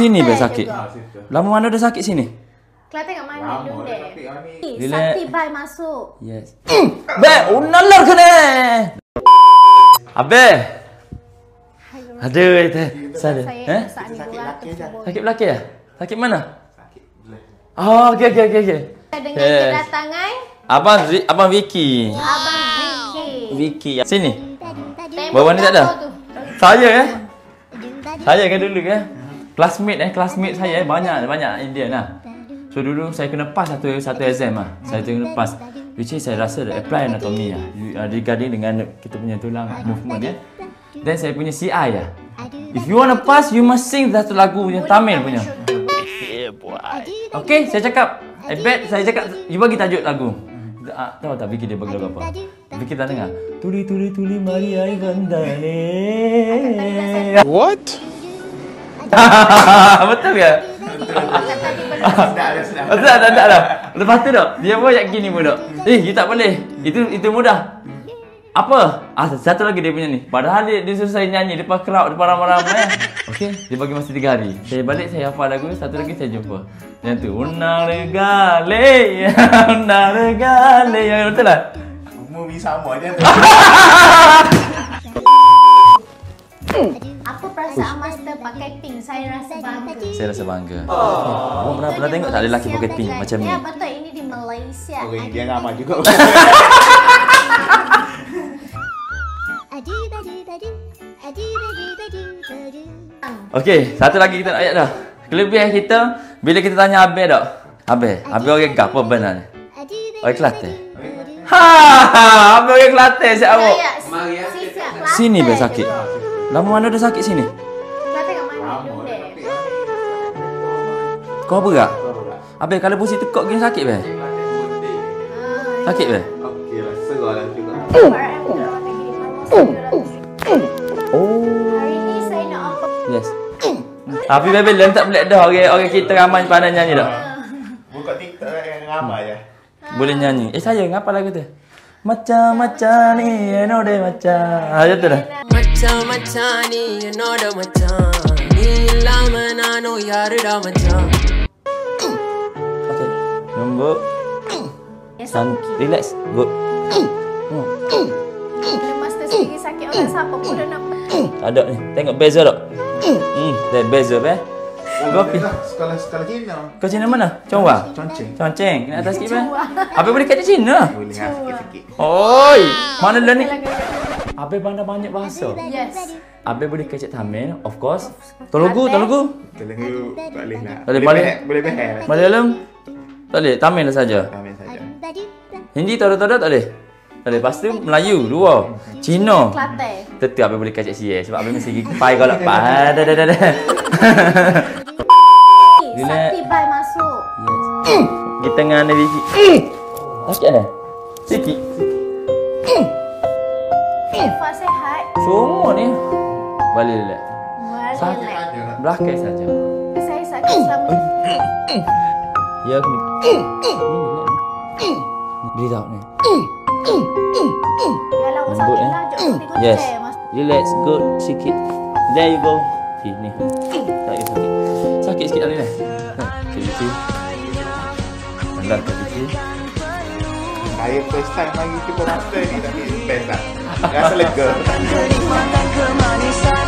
Sini be sakit. Lama mana dah sakit sini? Kelantan kat mana dulu deh? Relax. Sakti bai masuk. Yes. Be, unalar kena. Abe. Aduh, itu. Sada. Sakit belakang ya? Sakit mana? Sakit belah. Oh, okey. Dengan kedatangan Abang Vicky. Abang Vicky. Vicky. Sini. Bawah ni tak ada? Saya Saya kan dulu kan. Classmate saya banyak Indian lah. So dulu saya kena pass satu exam lah. Saya kena pass. Which is saya rasa apply anatomy lah. Regarding dengan kita punya tulang movement dia. Then saya punya CI lah. If you wanna pass, you must sing satu lagu punya Tamil punya. Okay, saya cakap. I bet saya cakap, you bagi tajuk lagu. Tahu tak Vicky dia bagi lagu apa? Vicky tak dengar. Tuli mari ai bandane. What? Betul ke? Tak dah. Lepas tu tak, dia pun yak gini pun tak. You tak boleh. Itu mudah. Apa? Satu lagi dia punya ni. Padahal dia suruh saya nyanyi depan crowd, depan ramai-ramai. Okey, dia bagi masa 3 hari. Saya balik, saya hafal lagu, satu lagi saya jumpa. Yang tu, Una regale. Betul lah? Movie sama je tu. Apa perasaan master pakai pink? Saya rasa bangga. Saya rasa bangga. Abang pernah tengok tak ada lelaki pakai pink macam ni? Ya betul, ini di Malaysia. Orang India ramai juga. Okey, satu lagi kita nak ayat dah. Kelebihan kita, bila kita tanya Abel tak? Abel orang apa benar ni? Orang Kelantan. Abel orang Kelantan siap awak. Sini Abel sakit. Lama mana dah sakit sini? Kelantan kat mana dulu deh? Kau apa tak? Abel kalau posisi tekuk gini sakit Abel? Sakit Abel? Okey lah, serah lah juga. Oh. Hari ni saya nak apa? Yes. Tapi Bebel tak boleh dah orang kita ramai pandai nyanyi tak? Buka TikTok yang ramai je. Boleh nyanyi. Saya ngapa lagu tu? Macam-macam ni, you know dia macam. Betul dah. Macam-macam ni, you know dia macam. Ni lama nano yaru dah macam. Okay. Nombor. Relax. Good. Bila master sendiri sakit orang siapa pun dah nak. Ada ni. Tengok beza tak? Dah beza Gopi. Sekolah Cina. Kau Cina mana? Chongwa? Chongqing. Kena atas sikit Apa boleh kata Cina? Boleh sikit-sikit. Oi, mana dah ni? Abe pandai banyak bahasa. Yes. Abe boleh kecek Tamil, of course. Telugu. Telugu tak boleh lah. Boleh behel. Malayalam? Tak boleh, Tamil saja. Tamil saja. Hindi tak boleh? Tak boleh. Lepas tu Melayu, 2. Cina. Kelantan. Tetap Abe boleh kecek CS sebab Abe mesti gigi pai kau lah. Dah. Sakti bai masuk. Yes. Kita dengan Nabi Vicky. Sakit dah? Sikit. Eva sehat. Semua ni. Balik relax. Boleh. Belakang saja. Saya sakit selama Ya aku ni. Breathe out ni. Yalah awak Lembut, sakit eh? lah. Jom tengok Yes. chair, Mas. Relax. Good. Sikit. There you go. Ni. Sakit. Sakit sikit dah ni. Okay, Vicky. Andar ke Vicky. Saya first time lagi cuba master ni tapi best lah. Rasa lega. Makan kemanisan